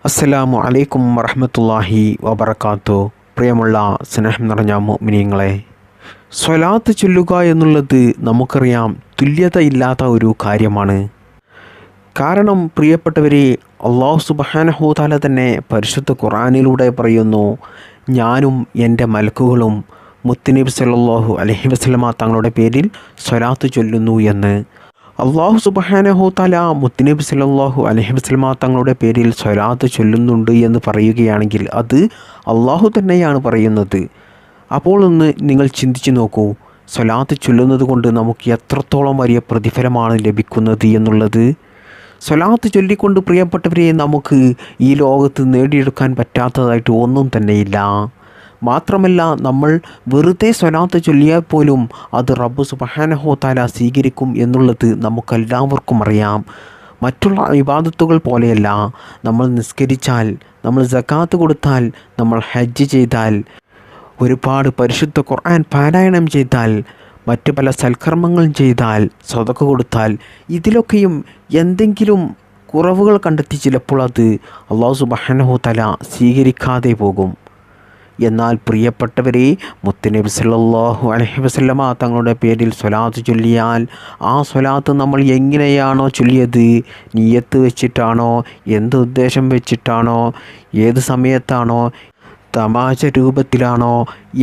അസ്സലാമു അലൈക്കും വറഹ്മത്തുള്ളാഹി വബറകാതുഹു. പ്രിയമുള്ള സ്നേഹം നിറഞ്ഞ മുഅ്മിനീങ്ങളെ, സ്വലാത്ത് ചൊല്ലുക എന്നുള്ളത് നമുക്കറിയാം തുല്യതയില്ലാത്ത ഒരു കാര്യമാണ്. കാരണം പ്രിയപ്പെട്ടവരെ, അല്ലാഹു സുബ്ഹാനഹു തആല തന്നെ പരിശുദ്ധ ഖുർആനിലൂടെ പറയുന്നു, ഞാനും എൻ്റെ മലക്കുകളും മുത്തുനബി സല്ലല്ലാഹു അലൈഹി വസല്ലമ തങ്ങളുടെ പേരിൽ സ്വലാത്ത് ചൊല്ലുന്നു എന്ന്. അല്ലാഹു സുബ്ഹാനഹു തആല മുത്തുനബി സല്ലല്ലാഹു അലൈഹി വസല്ലമ തങ്ങളുടെ പേരിൽ സ്വലാത്ത് ചൊല്ലുന്നുണ്ട് എന്ന് പറയുകയാണെങ്കിൽ അത് അല്ലാഹു തന്നെയാണ് പറയുന്നത്. അപ്പോൾ ഒന്ന് നിങ്ങൾ ചിന്തിച്ചു നോക്കൂ, സ്വലാത്ത് ചൊല്ലുന്നത് കൊണ്ട് നമുക്ക് എത്രത്തോളം വലിയ പ്രതിഫലമാണ് ലഭിക്കുന്നത് എന്നുള്ളത്. സ്വലാത്ത് ചൊല്ലിക്കൊണ്ട് പ്രിയപ്പെട്ടവരെ, നമുക്ക് ഈ ലോകത്ത് നേടിയെടുക്കാൻ പറ്റാത്തതായിട്ട് ഒന്നും തന്നെയില്ല. മാത്രമല്ല, നമ്മൾ വെറുതെ സ്വലാത്ത് ചൊല്ലിയാൽ പോലും അത് റബ്ബ് സുബ്ഹാനഹു തആല സ്വീകരിക്കും എന്നുള്ളത് നമുക്കെല്ലാവർക്കും അറിയാം. മറ്റുള്ള ഇബാദത്തുകൾ പോലെയല്ല. നമ്മൾ നിസ്കരിച്ചാൽ, നമ്മൾ സകാത്ത് കൊടുത്താൽ, നമ്മൾ ഹജ്ജ് ചെയ്താൽ, ഒരുപാട് പരിശുദ്ധ ഖുർആൻ പാരായണം ചെയ്താൽ, മറ്റു പല സൽക്കർമ്മങ്ങളും ചെയ്താൽ, സ്വതക്ക കൊടുത്താൽ, ഇതിലൊക്കെയും എന്തെങ്കിലും കുറവുകൾ കണ്ടെത്തി ചിലപ്പോൾ അത് അല്ലാഹു സുബ്ഹാനഹു തആല സ്വീകരിക്കാതെ പോകും. എന്നാൽ പ്രിയപ്പെട്ടവരെ, മുത്തുനബി സല്ലല്ലാഹു അലൈഹി വസല്ലമ തങ്ങളുടെ പേരിൽ സ്വലാത്ത് ചൊല്ലിയാൽ ആ സ്വലാത്ത് നമ്മൾ എങ്ങനെയാണോ ചൊല്ലിയത്, നിയ്യത്ത് വെച്ചിട്ടാണോ, എന്ത് ഉദ്ദേശം വെച്ചിട്ടാണോ, ഏത് സമയത്താണോ, തമാശ രൂപത്തിലാണോ,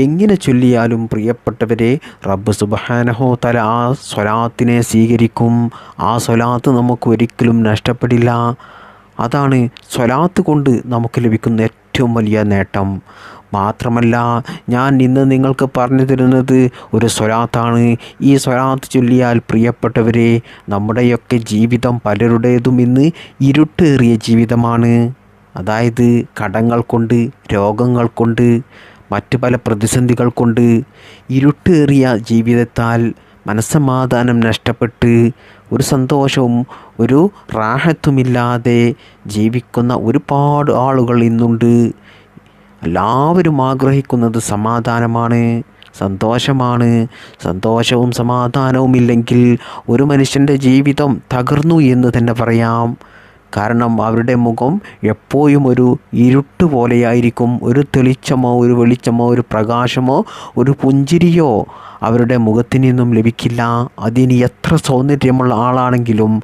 എങ്ങനെ ചൊല്ലിയാലും പ്രിയപ്പെട്ടവരെ, റബ്ബ് സുബ്ഹാനഹു തആല ആ സ്വലാത്തിനെ സ്വീകരിക്കും. ആ സ്വലാത്ത് നമുക്ക് ഒരിക്കലും നഷ്ടപ്പെടില്ല. അതാണ് സ്വലാത്ത് കൊണ്ട് നമുക്ക് ലഭിക്കുന്ന ഏറ്റവും വലിയ നേട്ടം. മാത്രമല്ല, ഞാൻ ഇന്ന് നിങ്ങൾക്ക് പറഞ്ഞു തരുന്നത് ഒരു സ്വലാത്താണ്. ഈ സ്വലാത്ത് ചൊല്ലിയാൽ പ്രിയപ്പെട്ടവരെ, നമ്മുടെയൊക്കെ ജീവിതം പലരുടേതും ഇന്ന് ഇരുട്ടേറിയ ജീവിതമാണ്. അതായത് കടങ്ങൾ കൊണ്ട്, രോഗങ്ങൾ കൊണ്ട്, മറ്റു പല പ്രതിസന്ധികൾ കൊണ്ട് ഇരുട്ടേറിയ ജീവിതത്താൽ മനസ്സമാധാനം നഷ്ടപ്പെട്ട് ഒരു സന്തോഷവും ഒരു റാഹത്തുമില്ലാതെ ജീവിക്കുന്ന ഒരുപാട് ആളുകൾ ഇന്നുണ്ട്. എല്ലാവരും ആഗ്രഹിക്കുന്നത് സമാധാനമാണ്, സന്തോഷമാണ്. സന്തോഷവും സമാധാനവും ഇല്ലെങ്കിൽ ഒരു മനുഷ്യൻ്റെ ജീവിതം തകർന്നു എന്ന് തന്നെ പറയാം. കാരണം അവരുടെ മുഖം എപ്പോഴും ഒരു ഇരുട്ട് പോലെയായിരിക്കും. ഒരു തെളിച്ചമോ, ഒരു വെളിച്ചമോ, ഒരു പ്രകാശമോ, ഒരു പുഞ്ചിരിയോ അവരുടെ മുഖത്തിൽ നിന്നും ലഭിക്കില്ല. അതിന് എത്ര സൗന്ദര്യമുള്ള ആളാണെങ്കിലും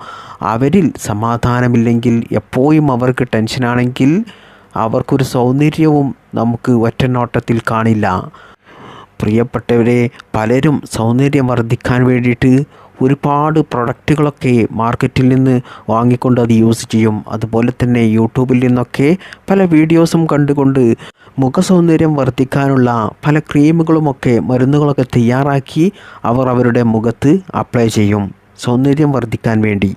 അവരിൽ സമാധാനമില്ലെങ്കിൽ, എപ്പോഴും അവർക്ക് ടെൻഷനാണെങ്കിൽ, അവർക്കൊരു സൗന്ദര്യവും നമുക്ക് ഒറ്റനോട്ടത്തിൽ കാണില്ല. പ്രിയപ്പെട്ടവരെ, പലരും സൗന്ദര്യം വർദ്ധിക്കാൻ വേണ്ടിയിട്ട് ഒരുപാട് പ്രൊഡക്റ്റുകളൊക്കെ മാർക്കറ്റിൽ നിന്ന് വാങ്ങിക്കൊണ്ട് അത് യൂസ് ചെയ്യും. അതുപോലെ തന്നെ യൂട്യൂബിൽ നിന്നൊക്കെ പല വീഡിയോസും കണ്ടുകൊണ്ട് മുഖസൗന്ദര്യം വർദ്ധിക്കാനുള്ള പല ക്രീമുകളുമൊക്കെ, മരുന്നുകളൊക്കെ തയ്യാറാക്കി അവർ അവരുടെ മുഖത്ത് അപ്ലൈ ചെയ്യും, സൗന്ദര്യം വർദ്ധിക്കാൻ വേണ്ടി.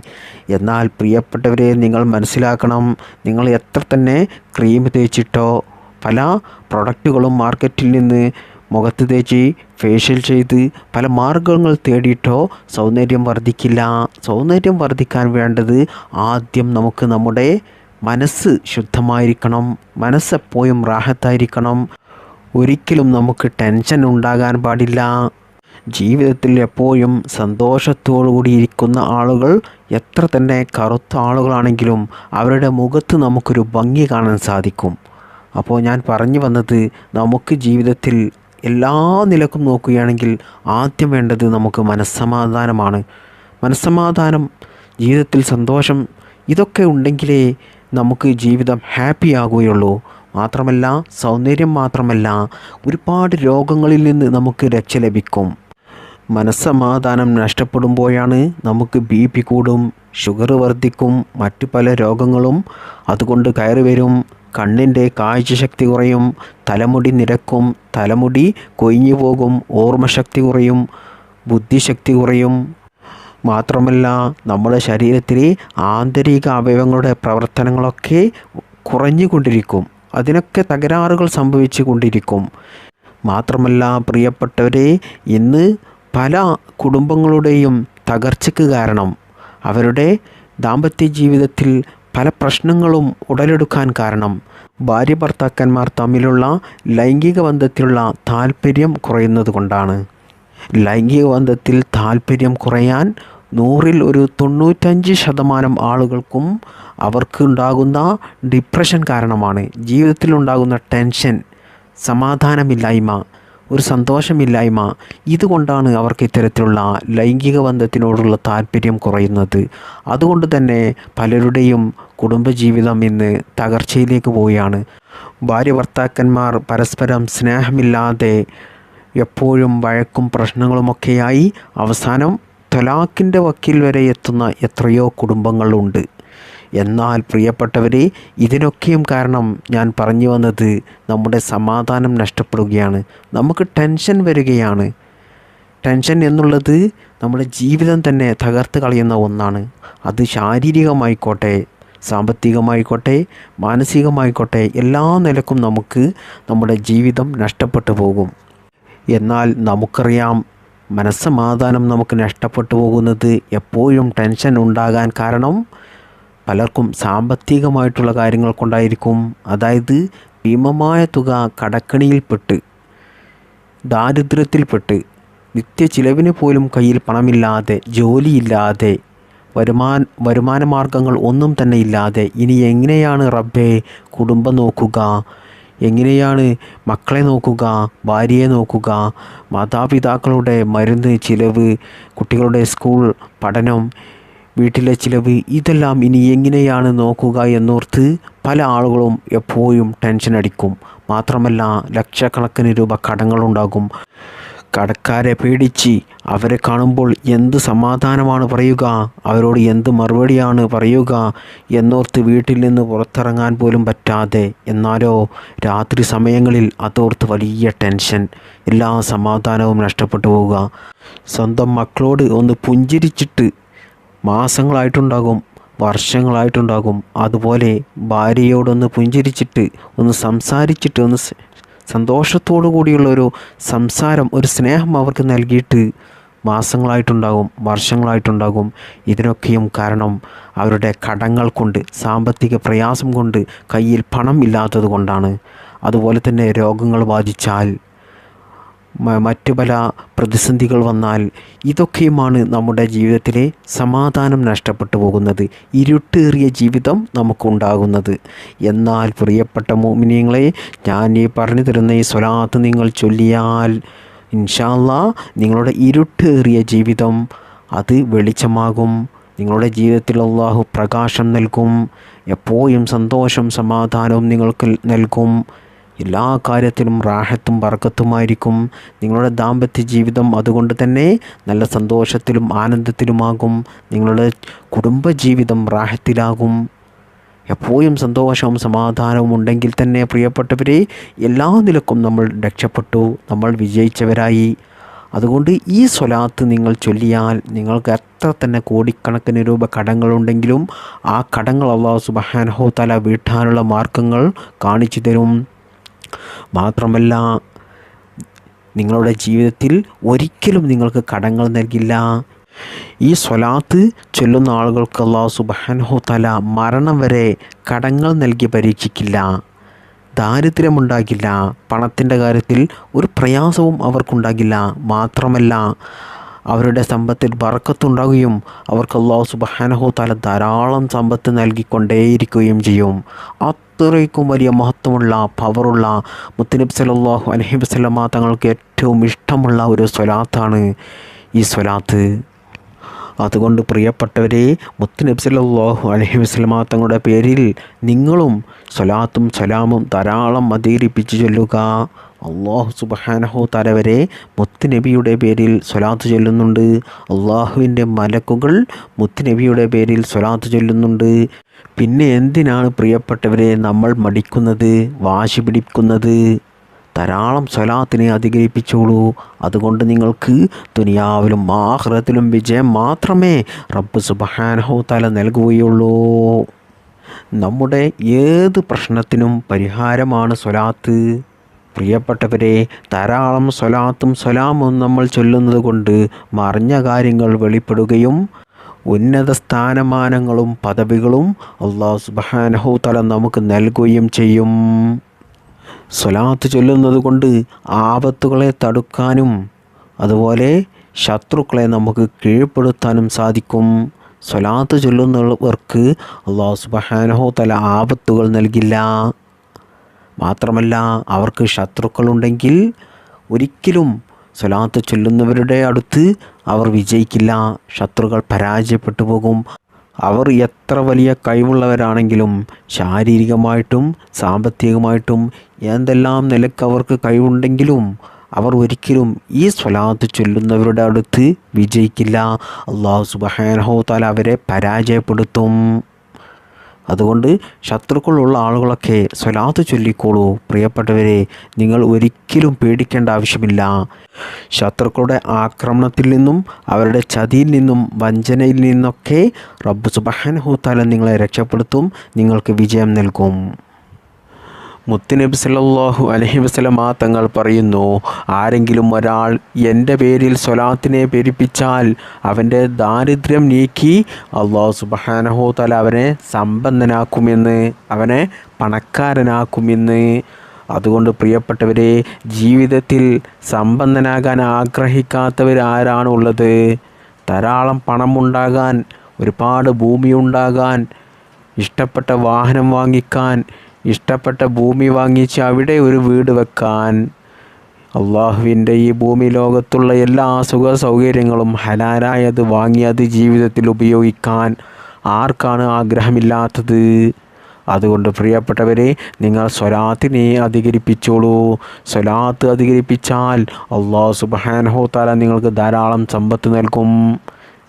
എന്നാൽ പ്രിയപ്പെട്ടവരെ, നിങ്ങൾ മനസ്സിലാക്കണം, നിങ്ങൾ എത്ര തന്നെ ക്രീം തേച്ചിട്ടോ പല പ്രൊഡക്റ്റുകളും മാർക്കറ്റിൽ നിന്ന് മുഖത്ത് തേച്ച് ഫേഷ്യൽ ചെയ്ത് പല മാർഗങ്ങൾ തേടിയിട്ടോ സൗന്ദര്യം വർദ്ധിക്കില്ല. സൗന്ദര്യം വർദ്ധിക്കാൻ വേണ്ടത് ആദ്യം നമുക്ക് നമ്മുടെ മനസ്സ് ശുദ്ധമായിരിക്കണം, മനസ്സെപ്പോഴും റാഹത്തായിരിക്കണം. ഒരിക്കലും നമുക്ക് ടെൻഷൻ ഉണ്ടാകാൻ പാടില്ല. ജീവിതത്തിൽ എപ്പോഴും സന്തോഷത്തോടുകൂടി ഇരിക്കുന്ന ആളുകൾ എത്ര തന്നെ കറുത്ത ആളുകളാണെങ്കിലും അവരുടെ മുഖത്ത് നമുക്കൊരു ഭംഗി കാണാൻ സാധിക്കും. അപ്പോൾ ഞാൻ പറഞ്ഞു വന്നത്, നമുക്ക് ജീവിതത്തിൽ എല്ലാ നിലക്കും നോക്കുകയാണെങ്കിൽ ആദ്യം വേണ്ടത് നമുക്ക് മനസ്സമാധാനമാണ്. മനസ്സമാധാനം, ജീവിതത്തിൽ സന്തോഷം, ഇതൊക്കെ ഉണ്ടെങ്കിലേ നമുക്ക് ജീവിതം ഹാപ്പി ആകുകയുള്ളൂ. മാത്രമല്ല, സൗന്ദര്യം മാത്രമല്ല, ഒരുപാട് രോഗങ്ങളിൽ നിന്ന് നമുക്ക് രക്ഷ ലഭിക്കും. മനസ്സമാധാനം നഷ്ടപ്പെടുമ്പോഴാണ് നമുക്ക് BP കൂടും, ഷുഗർ വർദ്ധിക്കും, മറ്റു പല രോഗങ്ങളും അതുകൊണ്ട് കയറി വരും. കണ്ണിൻ്റെ കാഴ്ചശക്തി കുറയും, തലമുടി നിരക്കും, തലമുടി കൊഴിഞ്ഞു പോകും, ഓർമ്മശക്തി കുറയും, ബുദ്ധിശക്തി കുറയും. മാത്രമല്ല, നമ്മുടെ ശരീരത്തിലെ ആന്തരിക അവയവങ്ങളുടെ പ്രവർത്തനങ്ങളൊക്കെ കുറഞ്ഞുകൊണ്ടിരിക്കും, അതിനൊക്കെ തകരാറുകൾ സംഭവിച്ചു കൊണ്ടിരിക്കും. മാത്രമല്ല പ്രിയപ്പെട്ടവരെ, ഇന്ന് പല കുടുംബങ്ങളുടെയും തകർച്ചയ്ക്ക് കാരണം അവരുടെ ദാമ്പത്യ ജീവിതത്തിൽ പല പ്രശ്നങ്ങളും ഉടലെടുക്കാൻ കാരണം ഭാര്യ ഭർത്താക്കന്മാർ തമ്മിലുള്ള ലൈംഗിക ബന്ധത്തിലുള്ള താല്പര്യം കുറയുന്നത് കൊണ്ടാണ്. ലൈംഗിക ബന്ധത്തിൽ താല്പര്യം കുറയാൻ 100-ൽ ഒരു 95% ആളുകൾക്കും അവർക്ക് ഉണ്ടാകുന്ന ഡിപ്രഷൻ കാരണമാണ്. ജീവിതത്തിലുണ്ടാകുന്ന ടെൻഷൻ, സമാധാനമില്ലായ്മ, ഒരു സന്തോഷമില്ലായ്മ, ഇതുകൊണ്ടാണ് അവർക്ക് ഇത്തരത്തിലുള്ള ലൈംഗിക ബന്ധത്തിനോടുള്ള താല്പര്യം കുറയുന്നത്. അതുകൊണ്ട് തന്നെ പലരുടെയും കുടുംബജീവിതം ഇന്ന് തകർച്ചയിലേക്ക് പോവുകയാണ്. ഭാര്യ ഭർത്താക്കന്മാർ പരസ്പരം സ്നേഹമില്ലാതെ എപ്പോഴും വഴക്കും പ്രശ്നങ്ങളുമൊക്കെയായി അവസാനം ത്വലാഖിൻ്റെ വക്കിൽ വരെ എത്തുന്ന എത്രയോ കുടുംബങ്ങളുണ്ട്. എന്നാൽ പ്രിയപ്പെട്ടവരെ, ഇതിനൊക്കെയും കാരണം ഞാൻ പറഞ്ഞു വന്നത് നമ്മുടെ സമാധാനം നഷ്ടപ്പെടുകയാണ്, നമുക്ക് ടെൻഷൻ വരികയാണ്. ടെൻഷൻ എന്നുള്ളത് നമ്മുടെ ജീവിതം തന്നെ തകർത്ത് കളയുന്ന ഒന്നാണ്. അത് ശാരീരികമായിക്കോട്ടെ, സാമ്പത്തികമായിക്കോട്ടെ, മാനസികമായിക്കോട്ടെ, എല്ലാ നിലക്കും നമുക്ക് നമ്മുടെ ജീവിതം നഷ്ടപ്പെട്ടു പോകും. എന്നാൽ നമുക്കറിയാം, മനസ്സമാധാനം നമുക്ക് നഷ്ടപ്പെട്ടു പോകുന്നത് എപ്പോഴും ടെൻഷൻ ഉണ്ടാകാൻ കാരണം പലർക്കും സാമ്പത്തികമായിട്ടുള്ള കാര്യങ്ങൾ കൊണ്ടായിരിക്കും. അതായത് ഭീമമായ തുക കടക്കണിയിൽപ്പെട്ട്, ദാരിദ്ര്യത്തിൽപ്പെട്ട്, നിത്യ ചിലവിന് പോലും കയ്യിൽ പണമില്ലാതെ, ജോലിയില്ലാതെ, വരുമാന മാർഗങ്ങൾ ഒന്നും തന്നെ ഇല്ലാതെ ഇനി എങ്ങനെയാണ് റബ്ബേ കുടുംബം നോക്കുക, എങ്ങനെയാണ് മക്കളെ നോക്കുക, ഭാര്യയെ നോക്കുക, മാതാപിതാക്കളുടെ മരുന്ന് ചിലവ്, കുട്ടികളുടെ സ്കൂൾ പഠനം, വീട്ടിലെ ചിലവ്, ഇതെല്ലാം ഇനി എങ്ങനെയാണ് നോക്കുക എന്നോർത്ത് പല ആളുകളും എപ്പോഴും ടെൻഷൻ അടിക്കും. മാത്രമല്ല ലക്ഷക്കണക്കിന് രൂപ കടങ്ങളുണ്ടാകും. കടക്കാരെ പേടിച്ച് അവരെ കാണുമ്പോൾ എന്ത് സമാധാനമാണ് പറയുക, അവരോട് എന്ത് മറുപടിയാണ് പറയുക എന്നോർത്ത് വീട്ടിൽ നിന്ന് പുറത്തിറങ്ങാൻ പോലും പറ്റാതെ. എന്നാലോ രാത്രി സമയങ്ങളിൽ അതോർത്ത് വലിയ ടെൻഷൻ, എല്ലാ സമാധാനവും നഷ്ടപ്പെട്ടു പോവുക. സ്വന്തം മക്കളോട് ഒന്ന് പുഞ്ചിരിച്ചിട്ട് മാസങ്ങളായിട്ടുണ്ടാകും, വർഷങ്ങളായിട്ടുണ്ടാകും. അതുപോലെ ഭാര്യയോടൊന്ന് പുഞ്ചിരിച്ചിട്ട്, ഒന്ന് സംസാരിച്ചിട്ട്, ഒന്ന് സന്തോഷത്തോടു കൂടിയുള്ളൊരു സംസാരം, ഒരു സ്നേഹം അവർക്ക് നൽകിയിട്ട് മാസങ്ങളായിട്ടുണ്ടാകും, വർഷങ്ങളായിട്ടുണ്ടാകും. ഇതിനൊക്കെയും കാരണം അവരുടെ കടങ്ങൾ കൊണ്ട്, സാമ്പത്തിക പ്രയാസം കൊണ്ട്, കയ്യിൽ പണം ഇല്ലാത്തത് കൊണ്ടാണ്. അതുപോലെ തന്നെ രോഗങ്ങൾ ബാധിച്ചാൽ, മറ്റു പല പ്രതിസന്ധികൾ വന്നാൽ, ഇതൊക്കെയുമാണ് നമ്മുടെ ജീവിതത്തിലെ സമാധാനം നഷ്ടപ്പെട്ടു പോകുന്നത്, ഇരുട്ടേറിയ ജീവിതം നമുക്കുണ്ടാകുന്നത്. എന്നാൽ പ്രിയപ്പെട്ട മുഅ്മിനീങ്ങളെ, ഞാൻ ഈ പറഞ്ഞു തരുന്ന ഈ സ്വലാത്ത് നിങ്ങൾ ചൊല്ലിയാൽ ഇൻഷാ അല്ലാഹ് നിങ്ങളുടെ ഇരുട്ടേറിയ ജീവിതം അത് വെളിച്ചമാകും. നിങ്ങളുടെ ജീവിതത്തിൽ അല്ലാഹു പ്രകാശം നൽകും. എപ്പോഴും സന്തോഷം സമാധാനവും നിങ്ങൾക്ക് നൽകും. എല്ലാ കാര്യത്തിലും റാഹത്തും ബർക്കത്തുമായിരിക്കും. നിങ്ങളുടെ ദാമ്പത്യ ജീവിതം അതുകൊണ്ട് തന്നെ നല്ല സന്തോഷത്തിലും ആനന്ദത്തിലുമാകും. നിങ്ങളുടെ കുടുംബജീവിതം റാഹത്തിലാകും. എപ്പോഴും സന്തോഷവും സമാധാനവും ഉണ്ടെങ്കിൽ തന്നെ പ്രിയപ്പെട്ടവരെ, എല്ലാ നിലക്കും നമ്മൾ രക്ഷപ്പെട്ടു, നമ്മൾ വിജയിച്ചവരായി. അതുകൊണ്ട് ഈ സ്വലാത്ത് നിങ്ങൾ ചൊല്ലിയാൽ നിങ്ങൾക്ക് എത്ര തന്നെ കോടിക്കണക്കിന് രൂപ കടങ്ങളുണ്ടെങ്കിലും ആ കടങ്ങൾ അല്ലാഹു സുബ്ഹാനഹു വ തആല വീട്ടാനുള്ള മാർഗങ്ങൾ കാണിച്ചു തരും. മാത്രമല്ല നിങ്ങളുടെ ജീവിതത്തിൽ ഒരിക്കലും നിങ്ങൾക്ക് കടങ്ങൾ നൽകില്ല. ഈ സ്വലാത്ത് ചൊല്ലുന്ന ആളുകൾക്ക് അല്ലാഹു സുബ്ഹാനഹു വ തആല മരണം വരെ കടങ്ങൾ നൽകി പരീക്ഷിക്കില്ല, ദാരിദ്ര്യമുണ്ടാകില്ല, പണത്തിൻ്റെ കാര്യത്തിൽ ഒരു പ്രയാസവും അവർക്കുണ്ടാകില്ല. മാത്രമല്ല അവരുടെ സമ്പത്തിൽ ബർക്കത്തുണ്ടാകുകയും അവർക്ക് അല്ലാഹു സുബ്ഹാനഹു വ തആല ധാരാളം സമ്പത്ത് നൽകിക്കൊണ്ടേയിരിക്കുകയും ചെയ്യും. അത്രയ്ക്കും വലിയ മഹത്വമുള്ള, പവറുള്ള, മുത്തുനബി സല്ലല്ലാഹു അലൈഹി വസല്ലമ തങ്ങൾക്ക് ഏറ്റവും ഇഷ്ടമുള്ള ഒരു സ്വലാത്താണ് ഈ സ്വലാത്ത്. അതുകൊണ്ട് പ്രിയപ്പെട്ടവരെ, മുത്തുനബി സല്ലല്ലാഹു അലൈഹി വസല്ലമ തങ്ങളുടെ പേരിൽ നിങ്ങളും സ്വലാത്തും സലാമും ധാരാളം അധികരിപ്പിച്ച് ചൊല്ലുക. അല്ലാഹു സുബ്ഹാനഹു തആല വരെ മുത്തുനബിയുടെ പേരിൽ സ്വലാത്ത് ചൊല്ലുന്നുണ്ട്. അള്ളാഹുവിൻ്റെ മലക്കുകൾ മുത്തുനബിയുടെ പേരിൽ സ്വലാത്ത് ചൊല്ലുന്നുണ്ട്. പിന്നെ എന്തിനാണ് പ്രിയപ്പെട്ടവരെ നമ്മൾ മടിക്കുന്നത്, വാശി പിടിക്കുന്നത്? ധാരാളം സ്വലാത്തിനെ അധികരിപ്പിച്ചോളൂ. അതുകൊണ്ട് നിങ്ങൾക്ക് ദുനിയാവിലും ആഖിറത്തിലും വിജയം മാത്രമേ റബ്ബ് സുബ്ഹാനഹു തആല നൽകുകയുള്ളൂ. നമ്മുടെ ഏത് പ്രശ്നത്തിനും പരിഹാരമാണ് സ്വലാത്ത്. പ്രിയപ്പെട്ടവരെ, ധാരാളം സ്വലാത്തും സലാമും നമ്മൾ ചൊല്ലുന്നത് കൊണ്ട് മറിഞ്ഞ കാര്യങ്ങൾ വെളിപ്പെടുകയും ഉന്നത സ്ഥാനമാനങ്ങളും പദവികളും അല്ലാഹു സുബ്ഹാനഹു തആല നമുക്ക് നൽകുകയും ചെയ്യും. സ്വലാത്ത് ചൊല്ലുന്നത് കൊണ്ട് ആപത്തുകളെ തടുക്കാനും അതുപോലെ ശത്രുക്കളെ നമുക്ക് കീഴ്പ്പെടുത്താനും സാധിക്കും. സ്വലാത്ത് ചൊല്ലുന്നവർക്ക് അല്ലാഹു സുബ്ഹാനഹു തആല ആപത്തുകൾ നൽകില്ല. മാത്രമല്ല അവർക്ക് ശത്രുക്കളുണ്ടെങ്കിൽ ഒരിക്കലും സ്വലാത്ത് ചൊല്ലുന്നവരുടെ അടുത്ത് അവർ വിജയിക്കില്ല. ശത്രുക്കൾ പരാജയപ്പെട്ടു പോകും. അവർ എത്ര വലിയ കഴിവുള്ളവരാണെങ്കിലും ശാരീരികമായിട്ടും സാമ്പത്തികമായിട്ടും എന്തെല്ലാം നിലക്ക് അവർക്ക് കഴിവുണ്ടെങ്കിലും അവർ ഒരിക്കലും ഈ സ്വലാത്ത് ചൊല്ലുന്നവരുടെ അടുത്ത് വിജയിക്കില്ല. അല്ലാഹു സുബ്ഹാനഹു തആല അവരെ പരാജയപ്പെടുത്തും. അതുകൊണ്ട് ശത്രുക്കളുള്ള ആളുകളൊക്കെ സ്വലാത്ത് ചൊല്ലിക്കോളൂ. പ്രിയപ്പെട്ടവരെ, നിങ്ങൾ ഒരിക്കലും പേടിക്കേണ്ട ആവശ്യമില്ല. ശത്രുക്കളുടെ ആക്രമണത്തിൽ നിന്നും അവരുടെ ചതിയിൽ നിന്നും വഞ്ചനയിൽ നിന്നൊക്കെ റബ്ബ് സുബ്ഹാനഹു തആല നിങ്ങളെ രക്ഷപ്പെടുത്തും, നിങ്ങൾക്ക് വിജയം നൽകും. മുത്തുനബി സല്ലല്ലാഹു അലൈഹി വസല്ലമ തങ്ങൾ പറയുന്നു, ആരെങ്കിലും ഒരാൾ എൻ്റെ പേരിൽ സ്വലാത്തിനെ പെരുപ്പിച്ചാൽ അവൻ്റെ ദാരിദ്ര്യം നീക്കി അല്ലാഹു സുബ്ഹാനഹു തആല അവനെ സമ്പന്നനാക്കുമെന്ന്, അവനെ പണക്കാരനാക്കുമെന്ന്. അതുകൊണ്ട് പ്രിയപ്പെട്ടവരെ, ജീവിതത്തിൽ സമ്പന്നനാകാൻ ആഗ്രഹിക്കാത്തവരാരാണുള്ളത്? ധാരാളം പണമുണ്ടാകാൻ, ഒരുപാട് ഭൂമിയുണ്ടാകാൻ, ഇഷ്ടപ്പെട്ട വാഹനം വാങ്ങിക്കാൻ, ഇഷ്ടപ്പെട്ട ഭൂമി വാങ്ങിച്ച് അവിടെ ഒരു വീട് വെക്കാൻ, അള്ളാഹുവിൻ്റെ ഈ ഭൂമി ലോകത്തുള്ള എല്ലാ സുഖ സൗകര്യങ്ങളും ഹലാലായത് വാങ്ങി അത് ജീവിതത്തിൽ ഉപയോഗിക്കാൻ ആർക്കാണ് ആഗ്രഹമില്ലാത്തത്? അതുകൊണ്ട് പ്രിയപ്പെട്ടവരെ, നിങ്ങൾ സ്വലാത്തിനെ അധികരിപ്പിച്ചോളൂ. സ്വലാത്ത് അധികരിപ്പിച്ചാൽ അല്ലാഹു സുബ്ഹാനഹു തആല നിങ്ങൾക്ക് ധാരാളം സമ്പത്ത് നൽകും,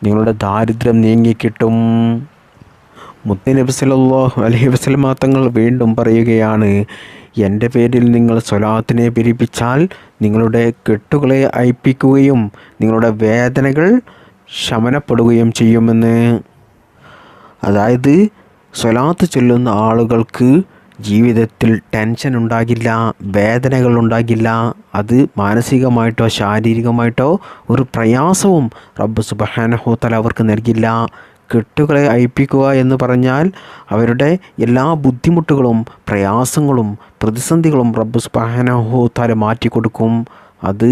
നിങ്ങളുടെ ദാരിദ്ര്യം നീങ്ങിക്കിട്ടും. മുത്തുനബി സല്ലല്ലാഹു അലൈഹി വസല്ലമ തങ്ങൾ വീണ്ടും പറയുകയാണ്, എൻ്റെ പേരിൽ നിങ്ങൾ സ്വലാത്തിനെ പെരുപ്പിച്ചാൽ നിങ്ങളുടെ കെട്ടുകളെ അഴിപ്പിക്കുകയും നിങ്ങളുടെ വേദനകൾ ശമനപ്പെടുകയും ചെയ്യുമെന്ന്. അതായത് സ്വലാത്ത് ചൊല്ലുന്ന ആളുകൾക്ക് ജീവിതത്തിൽ ടെൻഷൻ ഉണ്ടാകില്ല, വേദനകൾ ഉണ്ടാകില്ല. അത് മാനസികമായിട്ടോ ശാരീരികമായിട്ടോ ഒരു പ്രയാസവും റബ്ബ് സുബ്ഹാനഹു തആല അവർക്ക് നൽകില്ല. കെട്ടുകളെ അഴിപ്പിക്കുക എന്ന് പറഞ്ഞാൽ അവരുടെ എല്ലാ ബുദ്ധിമുട്ടുകളും പ്രയാസങ്ങളും പ്രതിസന്ധികളും റബ്ബ് സുബ്ഹാനഹു തആല മാറ്റിക്കൊടുക്കും. അത്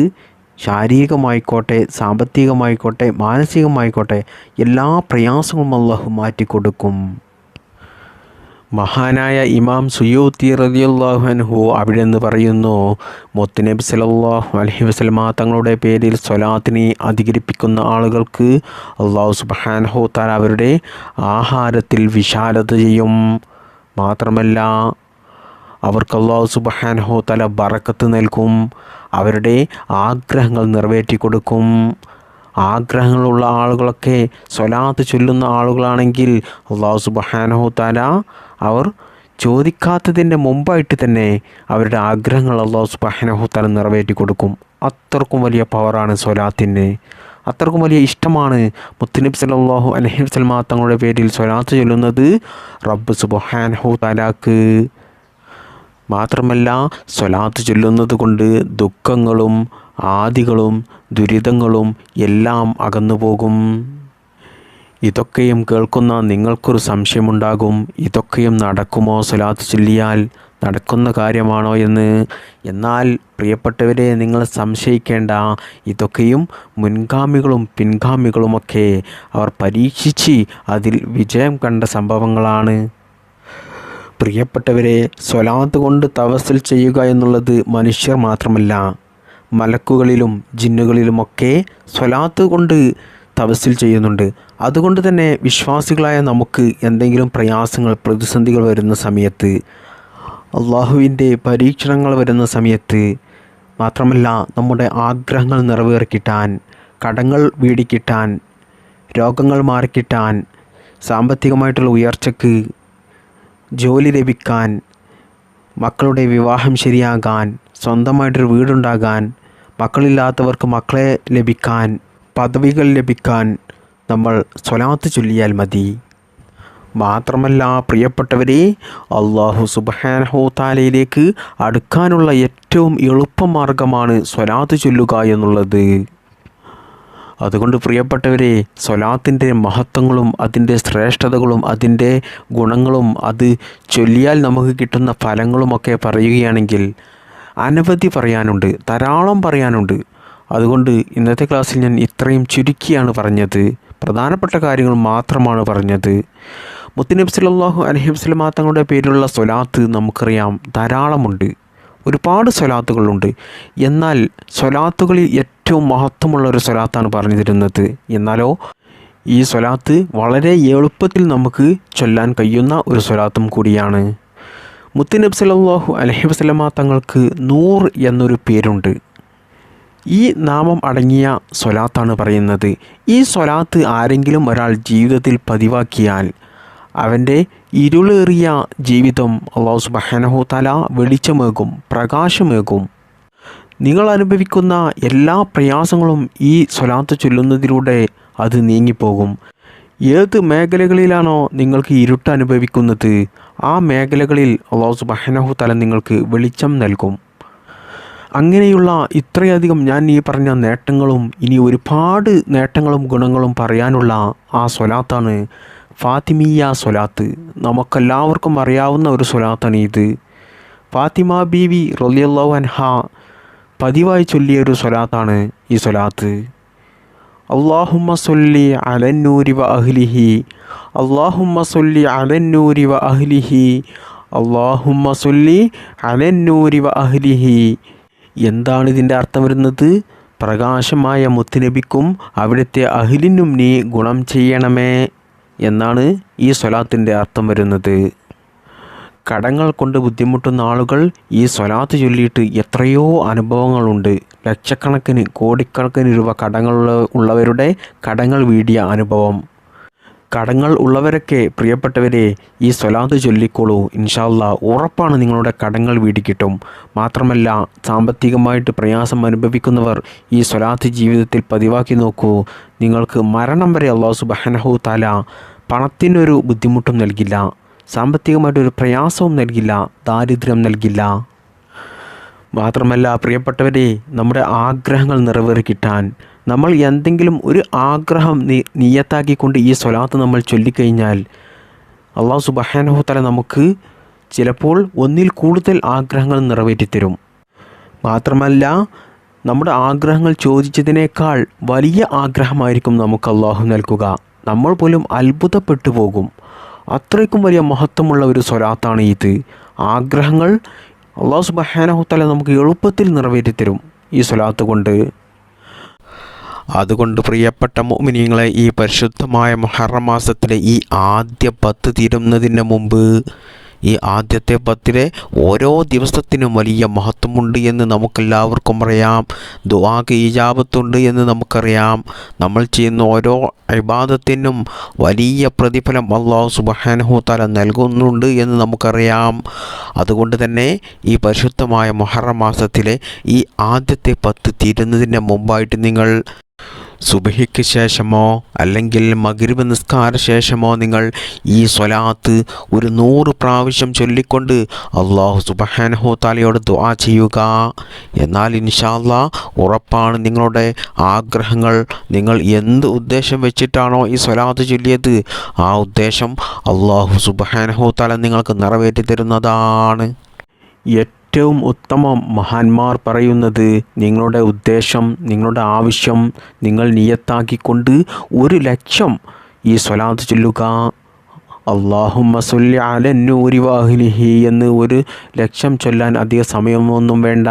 ശാരീരികമായിക്കോട്ടെ, സാമ്പത്തികമായിക്കോട്ടെ, മാനസികമായിക്കോട്ടെ, എല്ലാ പ്രയാസങ്ങളും അല്ലാഹു മാറ്റിക്കൊടുക്കും. മഹാനായ ഇമാം സുയൂത്തി റളിയല്ലാഹു അൻഹു അവിടെ നിന്ന് പറയുന്നു, മുത്തുനബി സല്ലല്ലാഹു അലൈഹി വസല്ലമ തങ്ങളുടെ പേരിൽ സ്വലാത്തിനെ അധികരിപ്പിക്കുന്ന ആളുകൾക്ക് അല്ലാഹു സുബ്ഹാനഹു തആല അവരുടെ ആഹാരത്തിൽ വിശാലത ചെയ്യും. മാത്രമല്ല അവർക്ക് അല്ലാഹു സുബ്ഹാനഹു തആല ബറക്കത്ത് നൽകും, അവരുടെ ആഗ്രഹങ്ങൾ നിറവേറ്റി കൊടുക്കും. ആഗ്രഹങ്ങളുള്ള ആളുകളൊക്കെ സ്വലാത്ത് ചൊല്ലുന്ന ആളുകളാണെങ്കിൽ അല്ലാഹു സുബ്ഹാനഹു തആല അവർ ചോദിക്കാത്തതിൻ്റെ മുമ്പായിട്ട് തന്നെ അവരുടെ ആഗ്രഹങ്ങൾ അല്ലാഹു സുബ്ഹാനഹു തആല നിറവേറ്റി കൊടുക്കും. അത്രക്കും വലിയ പവറാണ് സ്വലാത്തിന്, അത്രക്കും വലിയ ഇഷ്ടമാണ് മുത്തുനബി സല്ലല്ലാഹു അലൈഹി വസല്ലമ തങ്ങളുടെ പേരിൽ സ്വലാത്ത് ചൊല്ലുന്നത് റബ്ബ് സുബ്ഹാനഹു തആലക്ക്. മാത്രമല്ല സ്വലാത്ത് ചൊല്ലുന്നത് കൊണ്ട് ദുഃഖങ്ങളും ആദികളും ദുരിതങ്ങളും എല്ലാം അകന്നുപോകും. ഇതൊക്കെയും കേൾക്കുന്ന നിങ്ങൾക്കൊരു സംശയമുണ്ടാകും, ഇതൊക്കെയും നടക്കുമോ സ്വലാത്ത് ചൊല്ലിയാൽ? നടക്കുന്ന കാര്യമാണോ എന്ന്. എന്നാൽ പ്രിയപ്പെട്ടവരെ, നിങ്ങൾ സംശയിക്കേണ്ട. ഇതൊക്കെയും മുൻഗാമികളും പിൻഗാമികളുമൊക്കെ അവർ പരീക്ഷിച്ച് അതിൽ വിജയം കണ്ട സംഭവങ്ങളാണ്. പ്രിയപ്പെട്ടവരെ, സ്വലാത്ത് കൊണ്ട് തവസ്സുൽ ചെയ്യുക എന്നുള്ളത് മനുഷ്യർ മാത്രമല്ല, മലക്കുകളിലും ജിന്നുകളിലുമൊക്കെ സ്വലാത്ത് കൊണ്ട് തവസ്സുൽ ചെയ്യുന്നുണ്ട്. അതുകൊണ്ട് തന്നെ വിശ്വാസികളായ നമുക്ക് എന്തെങ്കിലും പ്രയാസങ്ങൾ പ്രതിസന്ധികൾ വരുന്ന സമയത്ത്, അള്ളാഹുവിൻ്റെ പരീക്ഷണങ്ങൾ വരുന്ന സമയത്ത്, മാത്രമല്ല നമ്മുടെ ആഗ്രഹങ്ങൾ നിറവേറിക്കിട്ടാൻ, കടങ്ങൾ വീടിക്കിട്ടാൻ, രോഗങ്ങൾ മാറിക്കിട്ടാൻ, സാമ്പത്തികമായിട്ടുള്ള ഉയർച്ചക്ക്, ജോലി ലഭിക്കാൻ, മക്കളുടെ വിവാഹം ശരിയാകാൻ, സ്വന്തമായിട്ടൊരു വീടുണ്ടാകാൻ, മക്കളില്ലാത്തവർക്ക് മക്കളെ ലഭിക്കാൻ, പദവികൾ ലഭിക്കാൻ നമ്മൾ സ്വലാത്ത് ചൊല്ലിയാൽ മതി. മാത്രമല്ല പ്രിയപ്പെട്ടവരെ, അല്ലാഹു സുബ്ഹാനഹു തആലയിലേക്ക് അടുക്കാനുള്ള ഏറ്റവും എളുപ്പമാർഗമാണ് സ്വലാത്ത് ചൊല്ലുക എന്നുള്ളത്. അതുകൊണ്ട് പ്രിയപ്പെട്ടവരെ, സ്വലാത്തിൻ്റെ മഹത്വങ്ങളും അതിൻ്റെ ശ്രേഷ്ഠതകളും അതിൻ്റെ ഗുണങ്ങളും അത് ചൊല്ലിയാൽ നമുക്ക് കിട്ടുന്ന ഫലങ്ങളുമൊക്കെ പറയുകയാണെങ്കിൽ അനവധി പറയാനുണ്ട്, ധാരാളം പറയാനുണ്ട്. അതുകൊണ്ട് ഇന്നത്തെ ക്ലാസ്സിൽ ഞാൻ ഇത്രയും ചുരുക്കിയാണ് പറഞ്ഞത്, പ്രധാനപ്പെട്ട കാര്യങ്ങൾ മാത്രമാണ് പറഞ്ഞത്. മുത്തുനബി സല്ലല്ലാഹു അലൈഹി വസല്ലം തങ്ങളുടെ പേരിലുള്ള സ്വലാത്ത് നമുക്കറിയാം ധാരാളമുണ്ട്, ഒരുപാട് സ്വലാത്തുകളുണ്ട്. എന്നാൽ സ്വലാത്തുകളിൽ ഏറ്റവും മഹത്വമുള്ള ഒരു സ്വലാത്താണ് പറഞ്ഞു തരുന്നത്. എന്നാലോ ഈ സ്വലാത്ത് വളരെ എളുപ്പത്തിൽ നമുക്ക് ചൊല്ലാൻ കഴിയുന്ന ഒരു സ്വലാത്തും കൂടിയാണ്. മുത്തുനബി സല്ലല്ലാഹു അലൈഹി വസല്ലം തങ്ങൾക്ക് നൂർ എന്നൊരു പേരുണ്ട്. ഈ നാമം അടങ്ങിയ സ്വലാത്താണ് പറയുന്നത്. ഈ സ്വലാത്ത് ആരെങ്കിലും ഒരാൾ ജീവിതത്തിൽ പതിവാക്കിയാൽ അവൻ്റെ ഇരുളേറിയ ജീവിതം അല്ലാഹു സുബ്ഹാനഹു തആല വെളിച്ചമേകും, പ്രകാശമേകും. നിങ്ങൾ അനുഭവിക്കുന്ന എല്ലാ പ്രയാസങ്ങളും ഈ സ്വലാത്ത് ചൊല്ലുന്നതിലൂടെ അത് നീങ്ങിപ്പോകും. ഏത് മേഖലകളിലാണോ നിങ്ങൾക്ക് ഇരുട്ട് അനുഭവിക്കുന്നത്, ആ മേഖലകളിൽ അല്ലാഹു സുബ്ഹാനഹു തആല നിങ്ങൾക്ക് വെളിച്ചം നൽകും. അങ്ങനെയുള്ള ഇത്രയധികം ഞാൻ ഈ പറഞ്ഞ നേട്ടങ്ങളും ഇനി ഒരുപാട് നേട്ടങ്ങളും ഗുണങ്ങളും പറയാനുള്ള ആ സ്വലാത്താണ് ഫാത്തിമിയ സ്വലാത്ത്. നമുക്കെല്ലാവർക്കും അറിയാവുന്ന ഒരു സ്വലാത്താണ് ഇത്. ഫാത്തിമ ബീവി റളിയല്ലാഹു അൻഹ പതിവായി ചൊല്ലിയ ഒരു സ്വലാത്താണ് ഈ സ്വലാത്ത്. അല്ലാഹുമ്മ സ്വല്ലി അലന്നൂരി വ അഹ്ലിഹി, അല്ലാഹുമ്മ സ്വല്ലി അലന്നൂരി വ അഹ്ലിഹി, അല്ലാഹുമ്മ സ്വല്ലി അലന്നൂരി വ അഹ്ലിഹി. എന്താണ് ഇതിൻ്റെ അർത്ഥം വരുന്നത്? പ്രകാശമായ മുത്തുനബിക്കും അവിടുത്തെ അഹ്ലിനും നീ ഗുണം ചെയ്യണമേ എന്നാണ് ഈ സ്വലാത്തിൻ്റെ അർത്ഥം വരുന്നത്. കടങ്ങൾ കൊണ്ട് ബുദ്ധിമുട്ടുന്ന ആളുകൾ ഈ സ്വലാത്ത് ചൊല്ലിയിട്ട് എത്രയോ അനുഭവങ്ങളുണ്ട്. ലക്ഷക്കണക്കിന് കോടിക്കണക്കിന് രൂപ കടങ്ങൾ ഉള്ളവരുടെ കടങ്ങൾ വീടിയ അനുഭവം. കടങ്ങൾ ഉള്ളവരൊക്കെ പ്രിയപ്പെട്ടവരെ ഈ സ്വലാത്ത് ചൊല്ലിക്കോളൂ. ഇൻഷാ അല്ലാഹ് ഉറപ്പാണ് നിങ്ങളുടെ കടങ്ങൾ വീടിക്കിട്ടും. മാത്രമല്ല സാമ്പത്തികമായിട്ട് പ്രയാസം അനുഭവിക്കുന്നവർ ഈ സ്വലാത്ത് ജീവിതത്തിൽ പതിവാക്കി നോക്കൂ. നിങ്ങൾക്ക് മരണം വരെ അല്ലാഹു സുബ്ഹാനഹു തആല പണത്തിനൊരു ബുദ്ധിമുട്ടും നൽകില്ല, സാമ്പത്തികമായിട്ടൊരു പ്രയാസവും നൽകില്ല, ദാരിദ്ര്യം നൽകില്ല. മാത്രമല്ല പ്രിയപ്പെട്ടവരെ, നമ്മുടെ ആഗ്രഹങ്ങൾ നിറവേറി കിട്ടാൻ നമ്മൾ എന്തെങ്കിലും ഒരു ആഗ്രഹം നിയത്താക്കിക്കൊണ്ട് ഈ സ്വലാത്ത് നമ്മൾ ചൊല്ലിക്കഴിഞ്ഞാൽ അല്ലാഹു സുബ്ഹാനഹു തആല നമുക്ക് ചിലപ്പോൾ ഒന്നിൽ കൂടുതൽ ആഗ്രഹങ്ങൾ നിറവേറ്റിത്തരും. മാത്രമല്ല നമ്മുടെ ആഗ്രഹങ്ങൾ ചോദിച്ചതിനേക്കാൾ വലിയ ആഗ്രഹമായിരിക്കും നമുക്ക് അല്ലാഹു നൽകുക. നമ്മൾ പോലും അത്ഭുതപ്പെട്ടു പോകും. അത്രയ്ക്കും വലിയ മഹത്വമുള്ള ഒരു സ്വലാത്താണ് ഇത്. ആഗ്രഹങ്ങൾ അല്ലാഹു സുബ്ഹാനഹു തആല നമുക്ക് എളുപ്പത്തിൽ നിറവേറ്റിത്തരും ഈ സ്വലാത്ത് കൊണ്ട്. അതുകൊണ്ട് പ്രിയപ്പെട്ട മുഅ്മിനീങ്ങളെ, ഈ പരിശുദ്ധമായ മുഹറം മാസത്തിലെ ഈ ആദ്യ 10 തീരുന്നതിന് മുമ്പ് ഈ ആദ്യത്തെ 10 ഓരോ ദിവസത്തിനും വലിയ മഹത്വമുണ്ട് എന്ന് നമുക്കെല്ലാവർക്കും അറിയാം. ദുആക്ക് ഇജാബത്തുണ്ട് എന്ന് നമുക്കറിയാം. നമ്മൾ ചെയ്യുന്ന ഓരോ ഇബാദത്തിനും വലിയ പ്രതിഫലം അല്ലാഹു സുബ്ഹാനഹു തആല നൽകുന്നുണ്ട് എന്ന് നമുക്കറിയാം. അതുകൊണ്ട് തന്നെ ഈ പരിശുദ്ധമായ മുഹറം മാസത്തിലെ ഈ ആദ്യത്തെ 10 തീരുന്നതിന് മുമ്പായിട്ട് നിങ്ങൾ സുബഹിക്ക് ശേഷമോ അല്ലെങ്കിൽ മഗ്രിബ് നിസ്കാര ശേഷമോ നിങ്ങൾ ഈ സ്വലാത്ത് ഒരു 100 പ്രാവശ്യം ചൊല്ലിക്കൊണ്ട് അല്ലാഹു സുബ്ഹാനഹു തആലയോട് ദുആ ചെയ്യുക. എന്നാൽ ഇൻഷാ അല്ലാഹ് ഉറപ്പാണ് നിങ്ങളുടെ ആഗ്രഹങ്ങൾ, നിങ്ങൾ എന്ത് ഉദ്ദേശം വെച്ചിട്ടാണോ ഈ സ്വലാത്ത് ചൊല്ലിയത്, ആ ഉദ്ദേശം അല്ലാഹു സുബ്ഹാനഹു തആല നിങ്ങൾക്ക് നിറവേറ്റി തരുന്നതാണ്. ഏറ്റവും ഉത്തമം മഹാന്മാർ പറയുന്നത്, നിങ്ങളുടെ ഉദ്ദേശം, നിങ്ങളുടെ ആവശ്യം നിങ്ങൾ നിയത്താക്കിക്കൊണ്ട് 1 ലക്ഷം ഈ സ്വലാത്ത് ചൊല്ലുക. അല്ലാഹുമ്മ സ്വല്ലി അലന്നൂരി വ അഹ്ലിഹി എന്ന് 1 ലക്ഷം ചൊല്ലാൻ അധിക സമയമൊന്നും വേണ്ട.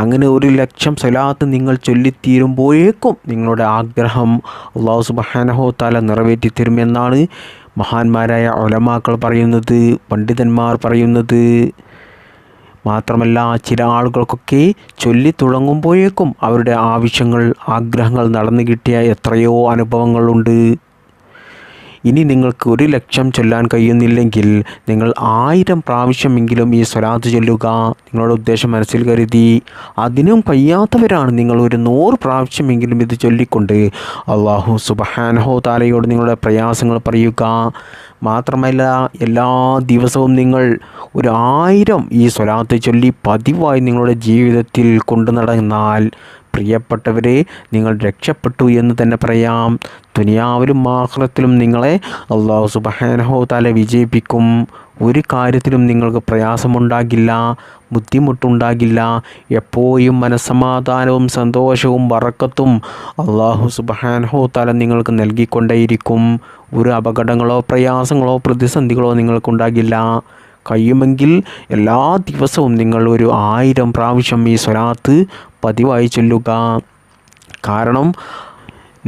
അങ്ങനെ 1 ലക്ഷം സ്വലാത്ത് നിങ്ങൾ ചൊല്ലിത്തീരുമ്പോഴേക്കും നിങ്ങളുടെ ആഗ്രഹം അല്ലാഹു സുബ്ഹാനഹു തആല നിറവേറ്റി തരുമെന്നാണ് മഹാന്മാരായ ഉലമാക്കൾ പറയുന്നത്, പണ്ഡിതന്മാർ പറയുന്നത്. മാത്രമല്ല ചില ആളുകൾക്കൊക്കെ ചൊല്ലി തുടങ്ങുമ്പോഴേക്കും അവരുടെ ആവശ്യങ്ങൾ, ആഗ്രഹങ്ങൾ നടന്നു കിട്ടിയ എത്രയോ അനുഭവങ്ങളുണ്ട്. ഇനി നിങ്ങൾക്ക് 1 ലക്ഷം ചൊല്ലാൻ കഴിയുന്നില്ലെങ്കിൽ നിങ്ങൾ 1000 പ്രാവശ്യമെങ്കിലും ഈ സ്വലാത്ത് ചൊല്ലുക, നിങ്ങളുടെ ഉദ്ദേശം മനസ്സിൽ കരുതി. അതിനും കഴിയാത്തവരാണ് നിങ്ങൾ 100 പ്രാവശ്യമെങ്കിലും ഇത് ചൊല്ലിക്കൊണ്ട് അല്ലാഹു സുബ്ഹാനഹു തആലയോട് നിങ്ങളുടെ പ്രയാസങ്ങൾ പറയുക. മാത്രമല്ല എല്ലാ ദിവസവും നിങ്ങൾ 1000 ഈ സ്വലാത്ത് ചൊല്ലി പതിവായി നിങ്ങളുടെ ജീവിതത്തിൽ കൊണ്ടു നടന്നാൽ പ്രിയപ്പെട്ടവരെ നിങ്ങൾ രക്ഷപ്പെട്ടു എന്ന് തന്നെ പറയാം. ദുനിയാവിലും ആഖിറത്തിലും നിങ്ങളെ അല്ലാഹു സുബ്ഹാനഹു തആല വിജയിപ്പിക്കും. ഒരു കാര്യത്തിലും നിങ്ങൾക്ക് പ്രയാസമുണ്ടാകില്ല, ബുദ്ധിമുട്ടുണ്ടാകില്ല. എപ്പോഴും മനസ്സമാധാനവും സന്തോഷവും ബറക്കത്തും അല്ലാഹു സുബ്ഹാനഹു തആല നിങ്ങൾക്ക് നൽകിക്കൊണ്ടേയിരിക്കും. ഒരു അപകടങ്ങളോ പ്രയാസങ്ങളോ പ്രതിസന്ധികളോ നിങ്ങൾക്കുണ്ടാകില്ല. കഴിയുമെങ്കിൽ എല്ലാ ദിവസവും നിങ്ങൾ ഒരു 1000 പ്രാവശ്യം ഈ സ്വലാത്ത് പതിവായി ചൊല്ലുക. കാരണം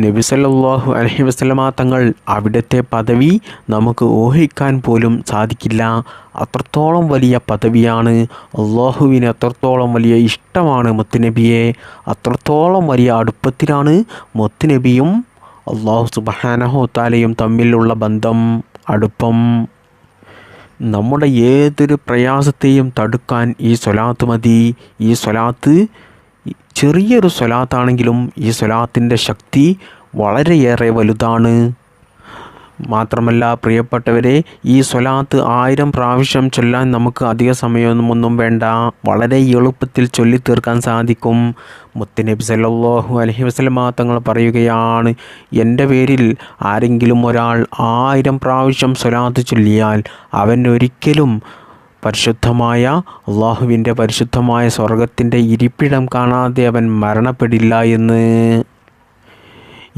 നബി സല്ലല്ലാഹു അലൈഹി വസല്ലമ തങ്ങൾ അവിടുത്തെ പദവി നമുക്ക് ഊഹിക്കാൻ പോലും സാധിക്കില്ല. അത്രത്തോളം വലിയ പദവിയാണ്. അള്ളാഹുവിന് അത്രത്തോളം വലിയ ഇഷ്ടമാണ് മുത്തുനബിയെ. അത്രത്തോളം വലിയ അടുപ്പത്തിലാണ് മുത്തുനബിയും അല്ലാഹു സുബ്ഹാനഹു തആലയും തമ്മിലുള്ള ബന്ധം, അടുപ്പം. നമ്മുടെ ഏതൊരു പ്രയാസത്തെയും തടുക്കാൻ ഈ സ്വലാത്ത് മതി. ഈ സ്വലാത്ത് ചെറിയൊരു സ്വലാത്താണെങ്കിലും ഈ സ്വലാത്തിൻ്റെ ശക്തി വളരെയേറെ വലുതാണ്. മാത്രമല്ല പ്രിയപ്പെട്ടവരെ, ഈ സ്വലാത്ത് 1000 പ്രാവശ്യം ചൊല്ലാൻ നമുക്ക് അധിക സമയമൊന്നും വേണ്ട. വളരെ എളുപ്പത്തിൽ ചൊല്ലിത്തീർക്കാൻ സാധിക്കും. മുത്തുനബി സല്ലല്ലാഹു അലൈഹി വസല്ലമ തങ്ങൾ പറയുകയാണ്, എൻ്റെ പേരിൽ ആരെങ്കിലും ഒരാൾ 1000 പ്രാവശ്യം സ്വലാത്ത് ചൊല്ലിയാൽ അവൻ ഒരിക്കലും പരിശുദ്ധമായ അള്ളാഹുവിൻ്റെ പരിശുദ്ധമായ സ്വർഗത്തിൻ്റെ ഇരിപ്പിടം കാണാതെ അവൻ മരണപ്പെടില്ല എന്ന്.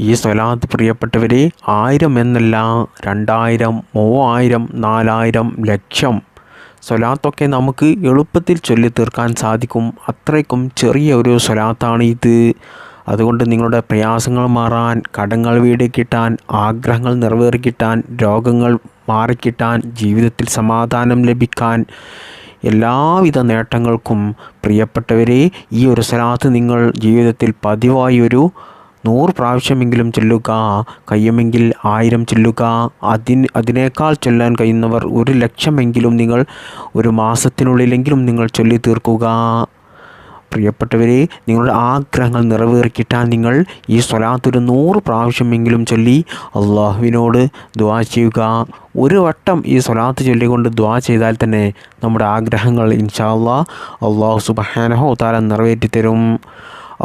ഈ സ്വലാത്ത് പ്രിയപ്പെട്ടവരെ 1000 എന്നല്ല, 2000, 3000, 4000, ലക്ഷം സ്വലാത്തൊക്കെ നമുക്ക് എളുപ്പത്തിൽ ചൊല്ലിത്തീർക്കാൻ സാധിക്കും. അത്രയ്ക്കും ചെറിയ ഒരു സ്വലാത്താണ് ഇത്. അതുകൊണ്ട് നിങ്ങളുടെ പ്രയാസങ്ങൾ മാറാൻ, കടങ്ങൾ വീട് കിട്ടാൻ, ആഗ്രഹങ്ങൾ നിറവേറിക്കിട്ടാൻ, രോഗങ്ങൾ മാറിക്കിട്ടാൻ, ജീവിതത്തിൽ സമാധാനം ലഭിക്കാൻ, എല്ലാവിധ നേട്ടങ്ങൾക്കും പ്രിയപ്പെട്ടവരെ ഈ ഒരു സ്വലാത്ത് നിങ്ങൾ ജീവിതത്തിൽ പതിവായി ഒരു 100 പ്രാവശ്യമെങ്കിലും ചൊല്ലുക. കഴിയുമെങ്കിൽ 1000 ചൊല്ലുക. അതിനേക്കാൾ ചൊല്ലാൻ കഴിയുന്നവർ 1,00,000 നിങ്ങൾ ഒരു മാസത്തിനുള്ളിലെങ്കിലും നിങ്ങൾ ചൊല്ലി തീർക്കുക. പ്രിയപ്പെട്ടവരെ, നിങ്ങളുടെ ആഗ്രഹങ്ങൾ നിറവേറിക്കിട്ടാൻ നിങ്ങൾ ഈ സ്വലാത്ത് ഒരു 100 പ്രാവശ്യമെങ്കിലും ചൊല്ലി അള്ളാഹുവിനോട് ദുആ ചെയ്യുക. ഒരു വട്ടം ഈ സ്വലാത്ത് ചൊല്ലിക്കൊണ്ട് ദുആ ചെയ്താൽ തന്നെ നമ്മുടെ ആഗ്രഹങ്ങൾ ഇൻഷാ അല്ലാഹ് അല്ലാഹു സുബ്ഹാനഹു തആല നിറവേറ്റിത്തരും.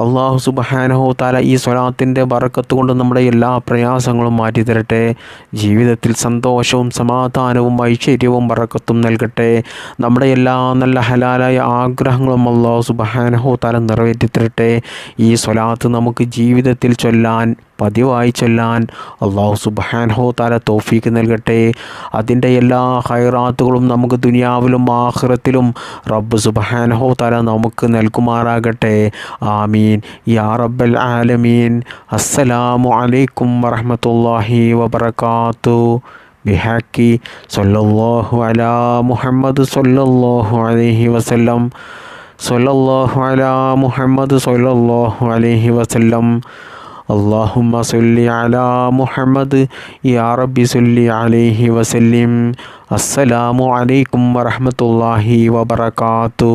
അല്ലാഹു സുബ്ഹാനഹു തആല ഈ സ്വലാത്തിൻ്റെ ബറക്കത്ത് കൊണ്ട് നമ്മുടെ എല്ലാ പ്രയാസങ്ങളും മാറ്റിത്തരട്ടെ. ജീവിതത്തിൽ സന്തോഷവും സമാധാനവും ഐശ്വര്യവും ബറക്കത്തും നൽകട്ടെ. നമ്മുടെ എല്ലാ നല്ല ഹലാലായ ആഗ്രഹങ്ങളും അല്ലാഹു സുബ്ഹാനഹു തആല നിറവേറ്റിത്തരട്ടെ. ഈ സ്വലാത്ത് നമുക്ക് ജീവിതത്തിൽ ചൊല്ലാൻ, പതിവായി ചൊല്ലാൻ അല്ലാഹു സുബ്ഹാനഹു തആല തൗഫീഖ് നൽകട്ടെ. അതിൻ്റെ എല്ലാ ഖൈറാത്തുകളും നമുക്ക് ദുനിയാവിലും ആഖിറത്തിലും റബ്ബ് സുബ്ഹാനഹു തആല നമുക്ക് നൽകുമാറാകട്ടെ. ആമീൻ യാ റബ്ബൽ ആലമീൻ. അസ്സലാമു അലൈക്കും വറഹ്മത്തുള്ളാഹി വബറകാതുഹു. ബിഹഖി സ്വല്ലല്ലാഹു അലാ മുഹമ്മദ് സ്വല്ലല്ലാഹു അലൈഹി വസല്ലം. സ്വല്ലല്ലാഹു അലാ മുഹമ്മദ് സ്വല്ലല്ലാഹു അലൈഹി വസല്ലം. اللهم صل على محمد يا رب صل عليه وسلم. السلام عليكم ورحمة الله وبركاته.